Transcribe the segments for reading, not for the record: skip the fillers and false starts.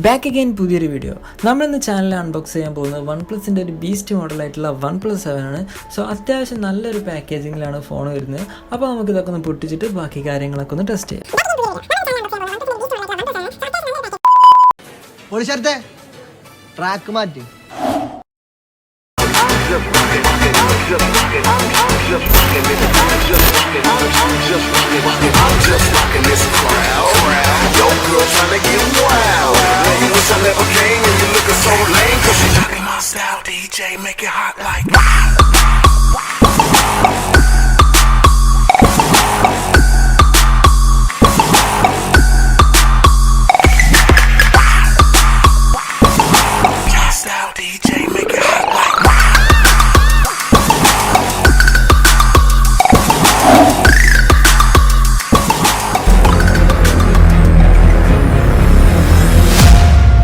Back again പുതിയൊരു video. നമ്മളിന്ന് ചാനലിൽ അൺബോക്സ് ചെയ്യാൻ പോകുന്നത് വൺപ്ലസിൻ്റെ ഒരു ബീസ്റ്റ് മോഡലായിട്ടുള്ള OnePlus 7 ആണ്. സോ അത്യാവശ്യം നല്ലൊരു പാക്കേജിങ്ങിലാണ് ഫോൺ വരുന്നത്. അപ്പോൾ നമുക്ക് ഇതൊക്കെ ഒന്ന് പൊട്ടിച്ചിട്ട് ബാക്കി കാര്യങ്ങളൊക്കെ ഒന്ന് ടെസ്റ്റ് ചെയ്യാം. ട്രാക്ക് മാറ്റി DJ, make it hot like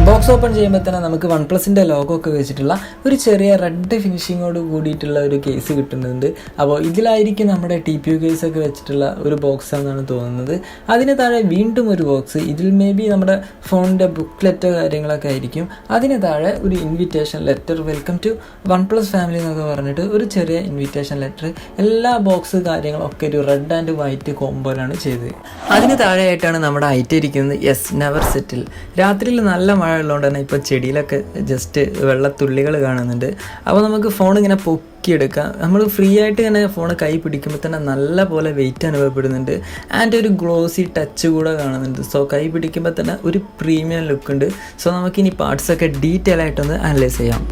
box open ചെയ്യുമ്പോൾ തന്നെ നമുക്ക് വൺപ്ലസിൻ്റെ ലോഗോ ഒക്കെ വെച്ചിട്ടുള്ള ഒരു ചെറിയ റെഡ് ഫിനിഷിങ്ങോട് കൂടിയിട്ടുള്ള ഒരു കേസ് കിട്ടുന്നുണ്ട്. അപ്പോൾ ഇതിലായിരിക്കും നമ്മുടെ TPU കേസൊക്കെ വെച്ചിട്ടുള്ള ഒരു ബോക്സ് എന്നാണ് തോന്നുന്നത്. അതിന് താഴെ വീണ്ടും ഒരു ബോക്സ്, ഇതിൽ മേ ബി നമ്മുടെ ഫോണിൻ്റെ ബുക്ക്ലെറ്റോ കാര്യങ്ങളൊക്കെ ആയിരിക്കും. അതിന് താഴെ ഒരു invitation letter, welcome to OnePlus family എന്നൊക്കെ പറഞ്ഞിട്ട് ഒരു ചെറിയ ഇൻവിറ്റേഷൻ ലെറ്റർ. എല്ലാ ബോക്സ് കാര്യങ്ങളൊക്കെ ഒരു റെഡ് ആൻഡ് വൈറ്റ് കോംബോയിലാണ് ചെയ്തത്. അതിന് താഴെയായിട്ടാണ് നമ്മുടെ ഐറ്റം ഇരിക്കുന്നത്. യെസ്, നെവർ സെറ്റിൽ. രാത്രിയിൽ നല്ല മഴ ഉള്ളതുകൊണ്ട് തന്നെ ഇപ്പോൾ ചെടിയിലൊക്കെ ജസ്റ്റ് വെള്ളത്തുള്ളികൾ കാണുന്നുണ്ട്. അപ്പോൾ നമുക്ക് ഫോൺ ഇങ്ങനെ പൊക്കിയെടുക്കാം. നമ്മൾ ഫ്രീ ആയിട്ട് ഇങ്ങനെ ഫോൺ കൈ പിടിക്കുമ്പോൾ തന്നെ നല്ല പോലെ വെയിറ്റ് അനുഭവപ്പെടുന്നുണ്ട്. ആൻഡ് ഒരു ഗ്ലോസി ടച്ച് കൂടെ കാണുന്നുണ്ട്. സോ കൈ പിടിക്കുമ്പോൾ തന്നെ ഒരു പ്രീമിയം ലുക്ക് ഉണ്ട്. സോ നമുക്കിനി പാർട്സൊക്കെ ഡീറ്റെയിൽ ആയിട്ടൊന്ന് അനലൈസ് ചെയ്യാം.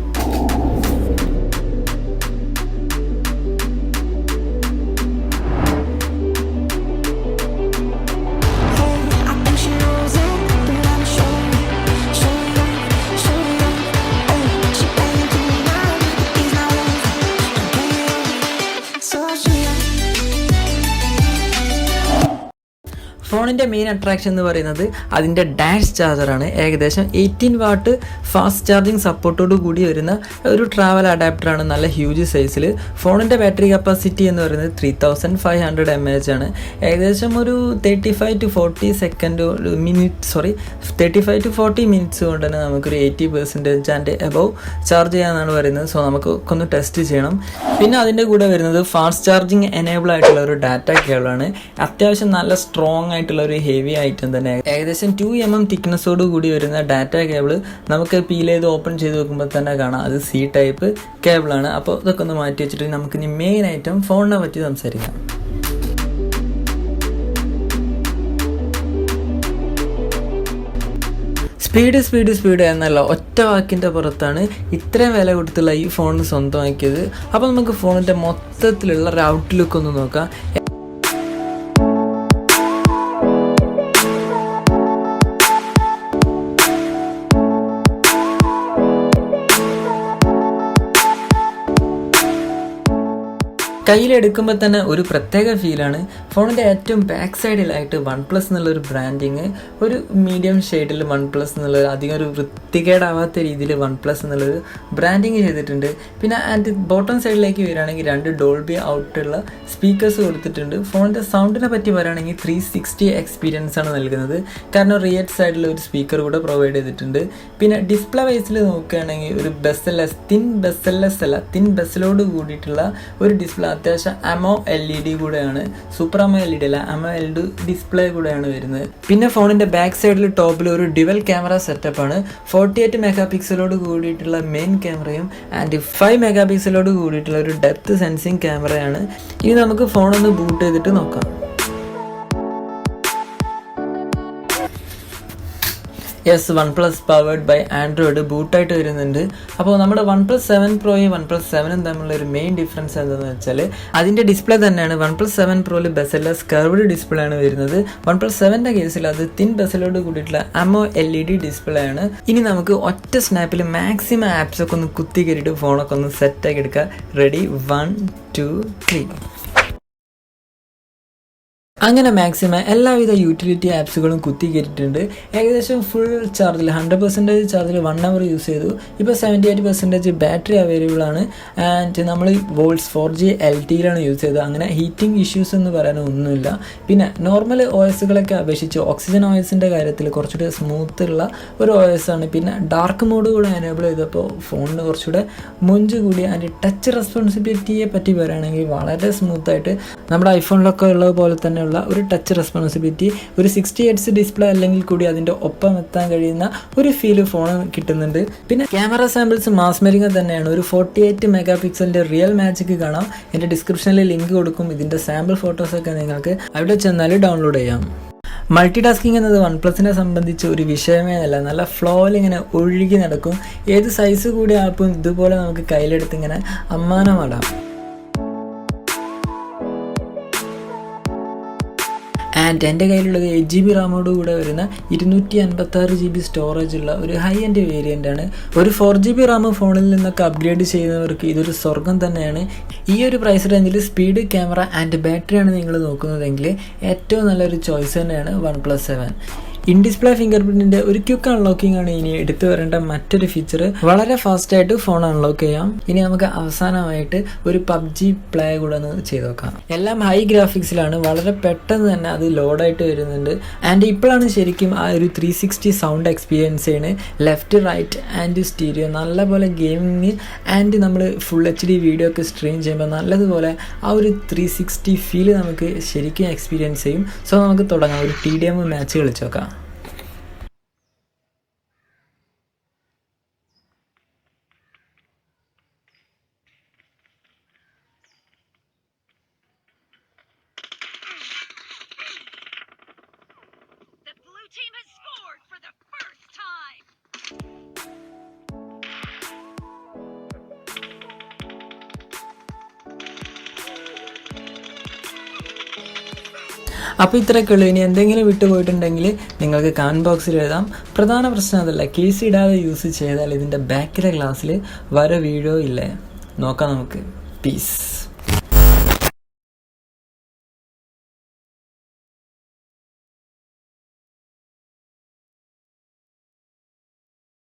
ഫോണിൻ്റെ മെയിൻ അട്രാക്ഷൻ എന്ന് പറയുന്നത് അതിൻ്റെ ഡാഷ് ചാർജറാണ്. ഏകദേശം 18 വാട്ട് ഫാസ്റ്റ് ചാർജിങ് സപ്പോർട്ടോട് കൂടി വരുന്ന ഒരു ട്രാവൽ അഡാപ്റ്ററാണ്. നല്ല ഹ്യൂജ് സൈസിൽ. ഫോണിൻ്റെ ബാറ്ററി കപ്പാസിറ്റി എന്ന് പറയുന്നത് 3500 mAh ആണ്. ഏകദേശം ഒരു 35 to 40 മിനിറ്റ്സ് കൊണ്ട് തന്നെ നമുക്കൊരു 80% ആൻഡ് എബവ് ചാർജ് ചെയ്യാമെന്നാണ് പറയുന്നത്. സോ നമുക്ക് ഒന്ന് ടെസ്റ്റ് ചെയ്യണം. പിന്നെ അതിൻ്റെ കൂടെ വരുന്നത് ഫാസ്റ്റ് ചാർജിങ് എനേബിൾ ആയിട്ടുള്ള ഒരു ഡാറ്റ കേബിളാണ്. അത്യാവശ്യം നല്ല സ്ട്രോങ് ആയിട്ടുള്ള ഒരു ഹെവി ഐറ്റം തന്നെ. ഏകദേശം 2 mm തിക്നെസ്സോട് കൂടി വരുന്ന ഡാറ്റ കേബിൾ നമുക്ക് പീൽ ചെയ്ത് ഓപ്പൺ ചെയ്ത് വെക്കുമ്പോൾ തന്നെ കാണാം അത് C ടൈപ്പ് കേബിളാണ്. അപ്പോൾ ഇതൊക്കെ ഒന്ന് മാറ്റി വെച്ചിട്ട് നമുക്ക് ഇനി മെയിൻ ഐറ്റം ഫോണിനെ പറ്റി സംസാരിക്കാം. സ്പീഡ് എന്നല്ല, ഒറ്റ വാക്കിൻ്റെ പുറത്താണ് ഇത്രയും വില കൊടുത്തുള്ള ഈ ഫോൺ സ്വന്തമാക്കിയത്. അപ്പോൾ നമുക്ക് ഫോണിൻ്റെ മൊത്തത്തിലുള്ള ഒരു ഔട്ട്ലുക്ക് ഒന്ന് നോക്കാം. കയ്യിലെടുക്കുമ്പോൾ തന്നെ ഒരു പ്രത്യേക ഫീലാണ്. ഫോണിൻ്റെ ഏറ്റവും ബാക്ക് സൈഡിലായിട്ട് OnePlus എന്നുള്ളൊരു ബ്രാൻഡിങ്, ഒരു മീഡിയം ഷെയ്ഡിൽ OnePlus എന്നുള്ള അധികം ഒരു വൃത്തികേടാവാത്ത രീതിയിൽ OnePlus എന്നുള്ളൊരു ബ്രാൻഡിങ് ചെയ്തിട്ടുണ്ട്. പിന്നെ ആൻഡ് ബോട്ടം സൈഡിലേക്ക് വരികയാണെങ്കിൽ 2 ഡോൾബി ഔട്ടുള്ള സ്പീക്കേഴ്സ് കൊടുത്തിട്ടുണ്ട്. ഫോണിൻ്റെ സൗണ്ടിനെ പറ്റി പറയുകയാണെങ്കിൽ 360 എക്സ്പീരിയൻസ് ആണ് നൽകുന്നത്. കാരണം റിയർ സൈഡിൽ ഒരു സ്പീക്കർ കൂടെ പ്രൊവൈഡ് ചെയ്തിട്ടുണ്ട്. പിന്നെ ഡിസ്പ്ലേ വൈസിൽ നോക്കുകയാണെങ്കിൽ ഒരു തിൻ ബെസലോട് കൂടിയിട്ടുള്ള ഒരു ഡിസ്പ്ലേ. അത്യാവശ്യം AMOLED കൂടെയാണ്, സൂപ്പർ AMOLED അല്ല, AMOLED ഡിസ്പ്ലേ കൂടെയാണ് വരുന്നത്. പിന്നെ ഫോണിന്റെ ബാക്ക് സൈഡിൽ ടോപ്പിൽ ഒരു ഡ്യുവൽ ക്യാമറ സെറ്റപ്പ് ആണ്. 48 മെഗാപിക്സലോട് കൂടിയിട്ടുള്ള മെയിൻ ക്യാമറയും ആൻഡ് 5 മെഗാപിക്സലോട് കൂടിയിട്ടുള്ള ഒരു ഡെപ്ത് സെൻസിങ് ക്യാമറയാണ്. ഇനി നമുക്ക് ഫോണൊന്ന് ബൂട്ട് ചെയ്തിട്ട് നോക്കാം. Yes, OnePlus powered by android ബൂട്ടായിട്ട് വരുന്നുണ്ട്. അപ്പോൾ നമ്മുടെ OnePlus 7 Proയും OnePlus 7 തമ്മിലുള്ള ഒരു മെയിൻ ഡിഫറൻസ് എന്താണെന്ന് വെച്ചാൽ അതിൻ്റെ ഡിസ്പ്ലേ തന്നെയാണ്. OnePlus 7 Proയിൽ ബെസലെസ് കർവ്ഡ് ഡിസ്പ്ലേ ആണ് വരുന്നത്. OnePlus 7ൻ്റെ കേസിൽ അത് തിൻ ബെസലോട് കൂടിയിട്ടുള്ള AMOLED ഡിസ്പ്ലേ ആണ്. ഇനി നമുക്ക് ഒറ്റ സ്നാപ്പിൽ മാക്സിമം ആപ്സ് ഒക്കെ ഒന്ന് കുത്തി കയറിയിട്ട് ഫോണൊക്കെ ഒന്ന് സെറ്റാക്കി എടുക്കുക. റെഡി, 1 2 3. അങ്ങനെ മാക്സിമം എല്ലാവിധ യൂട്ടിലിറ്റി ആപ്സുകളും കുത്തി കയറ്റിയിട്ടുണ്ട്. ഏകദേശം ഫുൾ ചാർജിൽ 100% ചാർജിൽ 1 hour യൂസ് ചെയ്തു. ഇപ്പോൾ 78% ബാറ്ററി അവൈലബിൾ ആണ്. ആൻഡ് നമ്മൾ വോൾട്സ് 4G LTEയിലാണ് യൂസ് ചെയ്തത്. അങ്ങനെ ഹീറ്റിംഗ് ഇഷ്യൂസ് എന്ന് പറയാനൊന്നുമില്ല. പിന്നെ നോർമൽ OSകളൊക്കെ അപേക്ഷിച്ച് ഓക്സിജൻ OSൻ്റെ കാര്യത്തിൽ കുറച്ചുകൂടി സ്മൂത്ത് ഉള്ള ഒരു OS ആണ്. പിന്നെ ഡാർക്ക് മോഡ് കൂടെ എനേബിൾ ചെയ്തപ്പോൾ ഫോണിന് കുറച്ചുകൂടെ മൊഞ്ച് കൂടി. ആൻഡ് ടച്ച് റെസ്പോൺസിബിലിറ്റിയെ പറ്റി പറയുകയാണെങ്കിൽ വളരെ സ്മൂത്തായിട്ട് നമ്മുടെ ഐഫോണിലൊക്കെ ഉള്ളത് പോലെ തന്നെ ഒരു ടച്ച് റെസ്പോൺസിബിലിറ്റി, ഒരു 60 Hz ഡിസ്പ്ലേ അല്ലെങ്കിൽ കൂടി അതിൻ്റെ ഒപ്പം എത്താൻ കഴിയുന്ന ഒരു ഫീല് ഫോൺ കിട്ടുന്നുണ്ട്. പിന്നെ ക്യാമറ സാമ്പിൾസ് മാസ്മരിങ് തന്നെയാണ്. ഒരു 48 MP റിയൽ മാജിക് കാണാം. എൻ്റെ ഡിസ്ക്രിപ്ഷനിൽ ലിങ്ക് കൊടുക്കും. ഇതിൻ്റെ സാമ്പിൾ ഫോട്ടോസൊക്കെ നിങ്ങൾക്ക് അവിടെ ചെന്നാൽ ഡൗൺലോഡ് ചെയ്യാം. മൾട്ടി ടാസ്കിങ് എന്നത് വൺപ്ലസിനെ സംബന്ധിച്ച് ഒരു വിഷയമേ അല്ല. നല്ല ഫ്ലോയിൽ ഇങ്ങനെ ഒഴുകി നടക്കും. ഏത് സൈസ് കൂടിയ ആപ്പും ഇതുപോലെ നമുക്ക് കയ്യിലെടുത്ത് ഇങ്ങനെ അമ്മാനമാടാം. ആൻഡ് എൻ്റെ കയ്യിലുള്ളത് 8GB റാമോട് കൂടെ വരുന്ന 256GB സ്റ്റോറേജ് ഉള്ള ഒരു ഹൈ എൻഡ് വേരിയൻ്റ് ആണ്. ഒരു 4GB റാം ഫോണിൽ നിന്നൊക്കെ അപ്ഗ്രേഡ് ചെയ്യുന്നവർക്ക് ഇതൊരു സ്വർഗം തന്നെയാണ്. ഈ ഒരു പ്രൈസ് റേഞ്ചിൽ സ്പീഡ്, ക്യാമറ ആൻഡ് ബാറ്ററിയാണ് നിങ്ങൾ നോക്കുന്നതെങ്കിൽ ഏറ്റവും നല്ലൊരു ചോയ്സ് തന്നെയാണ് OnePlus 7. ഇൻ ഡിസ്പ്ലേ ഫിംഗർ പ്രിന്റിന്റെ ഒരു ക്വിക്ക് അൺലോക്കിംഗ് ആണ് ഇനി എടുത്തു വരേണ്ട മറ്റൊരു ഫീച്ചർ. വളരെ ഫാസ്റ്റ് ആയിട്ട് ഫോൺ അൺലോക്ക് ചെയ്യാം. ഇനി നമുക്ക് അവസാനമായിട്ട് ഒരു PUBG പ്ലേ കൂടെ ഒന്ന് ചെയ്ത് നോക്കാം. എല്ലാം ഹൈ ഗ്രാഫിക്സിലാണ്. വളരെ പെട്ടെന്ന് തന്നെ അത് ലോഡായിട്ട് വരുന്നുണ്ട്. ആൻഡ് ഇപ്പോഴാണ് ശരിക്കും ആ ഒരു 360 സൗണ്ട് എക്സ്പീരിയൻസ് ആണ്. ലെഫ്റ്റ്, റൈറ്റ് ആൻഡ് സ്റ്റീരിയോ നല്ലപോലെ ഗെയിമിങ് ആൻഡ് നമ്മൾ ഫുൾ HD വീഡിയോ ഒക്കെ സ്ട്രീം ചെയ്യുമ്പോൾ നല്ലതുപോലെ ആ ഒരു 360 ഫീൽ നമുക്ക് ശരിക്കും എക്സ്പീരിയൻസ് ചെയ്യും. സോ നമുക്ക് തുടങ്ങാം. ഒരു TDM മാച്ച് കളിച്ച് നോക്കാം. Team has scored for the first time. അപ്പോൾ ഇത്രയൊക്കെ ഉള്ളൂ. ഇനി എന്തെങ്കിലും വിട്ടുപോയിട്ടുണ്ടെങ്കിൽ നിങ്ങൾക്ക് കമൻറ്റ് ബോക്സിൽ എഴുതാം. പ്രധാന പ്രശ്നം അതല്ല, കേസ് ഇടാതെ യൂസ് ചെയ്താൽ ഇതിൻ്റെ ബാക്കിലെ ഗ്ലാസ്സിൽ വര വീഴോ ഇല്ലേ നോക്കാം നമുക്ക്. പീസ്.